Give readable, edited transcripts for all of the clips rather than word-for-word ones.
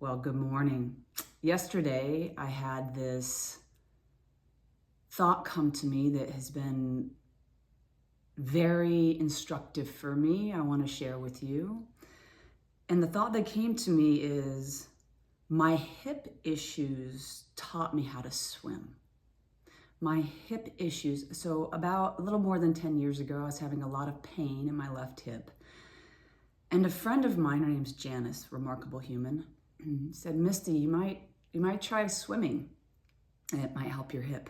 Well, good morning. Yesterday, I had this thought come to me that has been very instructive for me. I want to share with you. And the thought that came to me is my hip issues taught me how to swim. My hip issues. So about a little more than 10 years ago, I was having a lot of pain in my left hip. And a friend of mine, her name's Janice, remarkable human, said, Misty, you might try swimming. It might help your hip.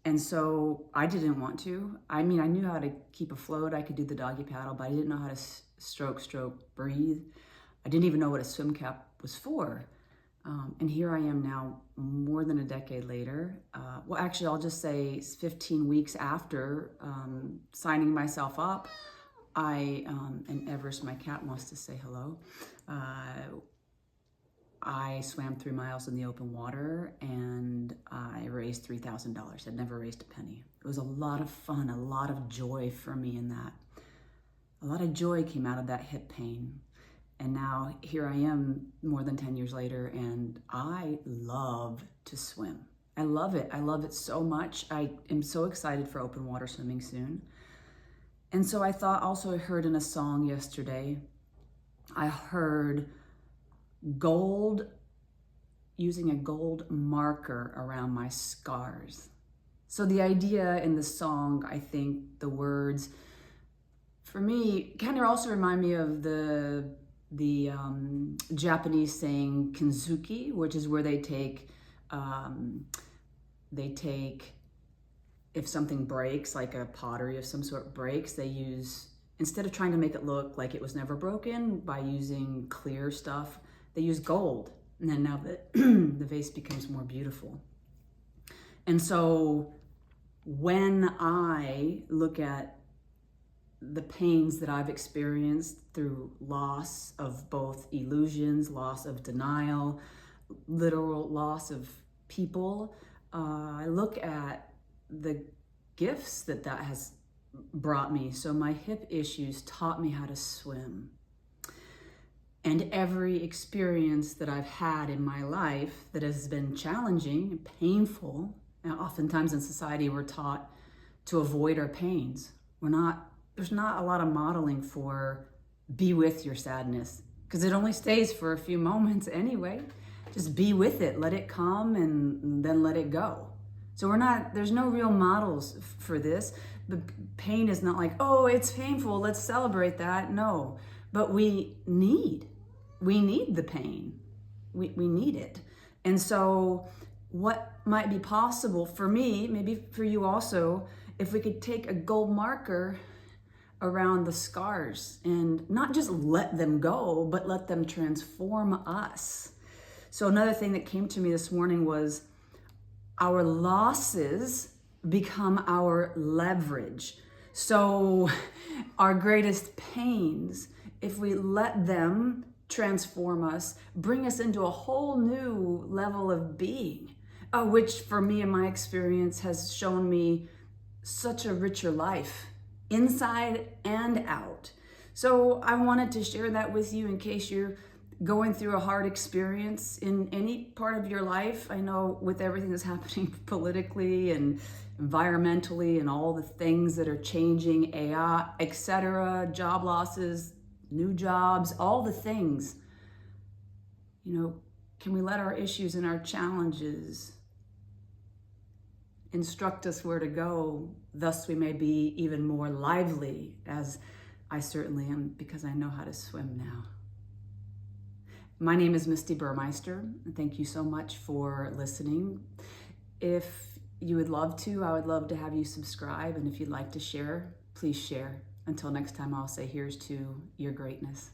And so I didn't want to. I mean, I knew how to keep afloat. I could do the doggy paddle, but I didn't know how to stroke, breathe. I didn't even know what a swim cap was for. And here I am now, more than a decade later. Well, actually, I'll just say 15 weeks after signing myself up, and Everest, my cat, wants to say hello. I swam 3 miles in the open water and I raised $3,000. I'd never raised a penny. It was a lot of fun, a lot of joy for me in that. A lot of joy came out of that hip pain. And now here I am more than 10 years later and I love to swim. I love it. I love it so much. I am so excited for open water swimming soon. And so I thought also I heard in a song yesterday, I heard using a gold marker around my scars. So the idea in the song, I think the words, for me, kind of also remind me of the Japanese saying Kintsugi, which is where they take, if something breaks, like a pottery of some sort breaks, they use, instead of trying to make it look like it was never broken by using clear stuff, they use gold. And then now the vase becomes more beautiful. And so when I look at the pains that I've experienced through loss of both illusions, loss of denial, literal loss of people, I look at the gifts that has brought me. So my hip issues taught me how to swim. And every experience that I've had in my life that has been challenging and painful, and oftentimes in society we're taught to avoid our pains. There's not a lot of modeling for be with your sadness, because it only stays for a few moments anyway. Just be with it, let it come, and then let it go. So there's no real models for this. The pain is not like, oh, it's painful, let's celebrate that. No, but we need the pain. We need it. And so what might be possible for me, maybe for you also, if we could take a gold marker around the scars and not just let them go, but let them transform us. So another thing that came to me this morning was our losses become our leverage. So our greatest pains, if we let them transform us, bring us into a whole new level of being, which for me in my experience has shown me such a richer life, inside and out. So I wanted to share that with you in case you're going through a hard experience in any part of your life. I know with everything that's happening politically and environmentally and all the things that are changing, AI, etc., job losses, new jobs, all the things, can we let our issues and our challenges instruct us where to go? Thus we may be even more lively, as I certainly am, because I know how to swim now. My name is Misty Burmeister, and thank you so much for listening. If you would love to, I would love to have you subscribe, and if you'd like to share, please share. Until next time, I'll say here's to your greatness.